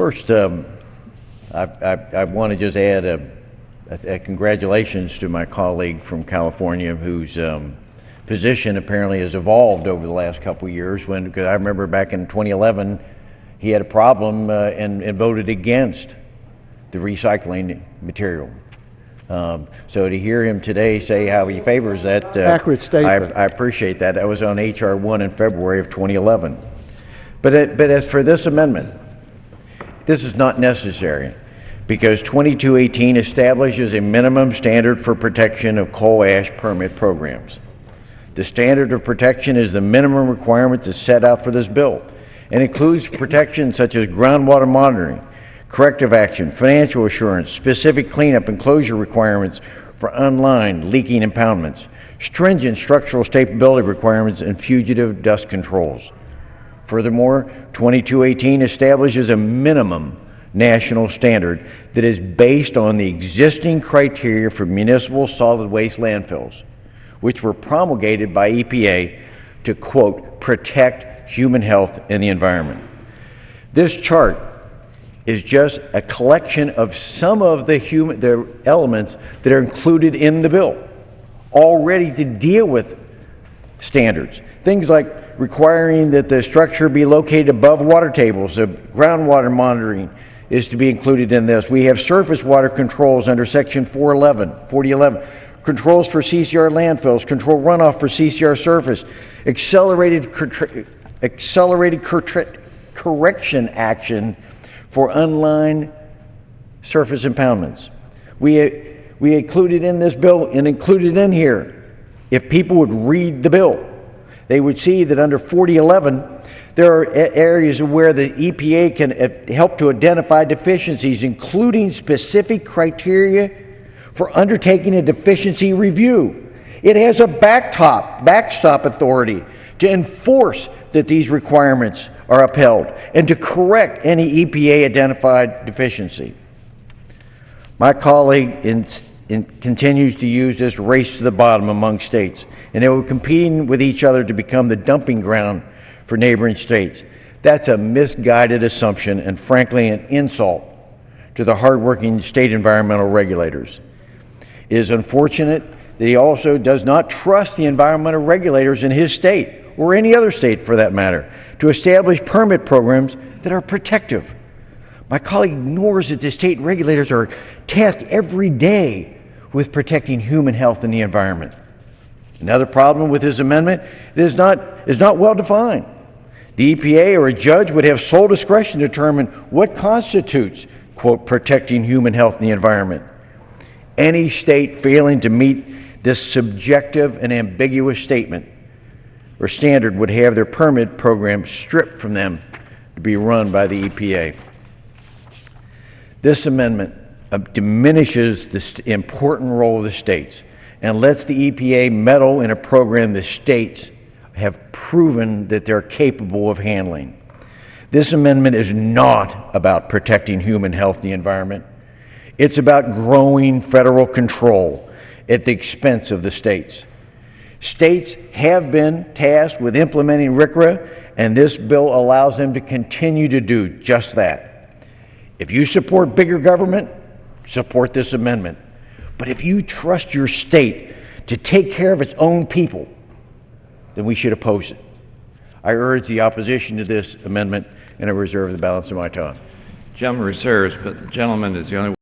First, I want to just add a congratulations to my colleague from California whose position apparently has evolved over the last couple of years. Because I remember back in 2011, he had a problem and voted against the recycling material. So to hear him today say how he favors that, accurate statement. I appreciate that. That was on H.R. 1 in February of 2011. But as for this amendment, this is not necessary because 2218 establishes a minimum standard for protection of coal ash permit programs. The standard of protection is the minimum requirement that's set out for this bill and includes protections such as groundwater monitoring, corrective action, financial assurance, specific cleanup and closure requirements for unlined leaking impoundments, stringent structural stability requirements, and fugitive dust controls. Furthermore, 2218 establishes a minimum national standard that is based on the existing criteria for municipal solid waste landfills, which were promulgated by EPA to, quote, protect human health and the environment. This chart is just a collection of some of the elements that are included in the bill already to deal with standards. Things like requiring that the structure be located above water tables. So groundwater monitoring is to be included in this. We have surface water controls under Section 4011. Controls for CCR landfills, control runoff for CCR surface, accelerated correction action for unlined surface impoundments. We included in this bill and included in here, if people would read the bill, they would see that under 4011, there are areas where the EPA can help to identify deficiencies, including specific criteria for undertaking a deficiency review. It has a backstop authority to enforce that these requirements are upheld and to correct any EPA identified deficiency. My colleague continues to use this race to the bottom among states, and they were competing with each other to become the dumping ground for neighboring states. That's a misguided assumption and frankly an insult to the hardworking state environmental regulators. It is unfortunate that he also does not trust the environmental regulators in his state, or any other state for that matter, to establish permit programs that are protective. My colleague ignores that the state regulators are tasked every day with protecting human health and the environment. Another problem with his amendment is not well defined. The EPA or a judge would have sole discretion to determine what constitutes, quote, protecting human health and the environment. Any state failing to meet this subjective and ambiguous statement or standard would have their permit program stripped from them to be run by the EPA. This amendment diminishes the important role of the states and lets the EPA meddle in a program the states have proven that they're capable of handling. This amendment is not about protecting human health and the environment. It's about growing federal control at the expense of the states. States have been tasked with implementing RCRA, and this bill allows them to continue to do just that. If you support bigger government, support this amendment. But if you trust your state to take care of its own people, then we should oppose it. I urge the opposition to this amendment, and I reserve the balance of my time. The gentleman reserves, but the gentleman is the only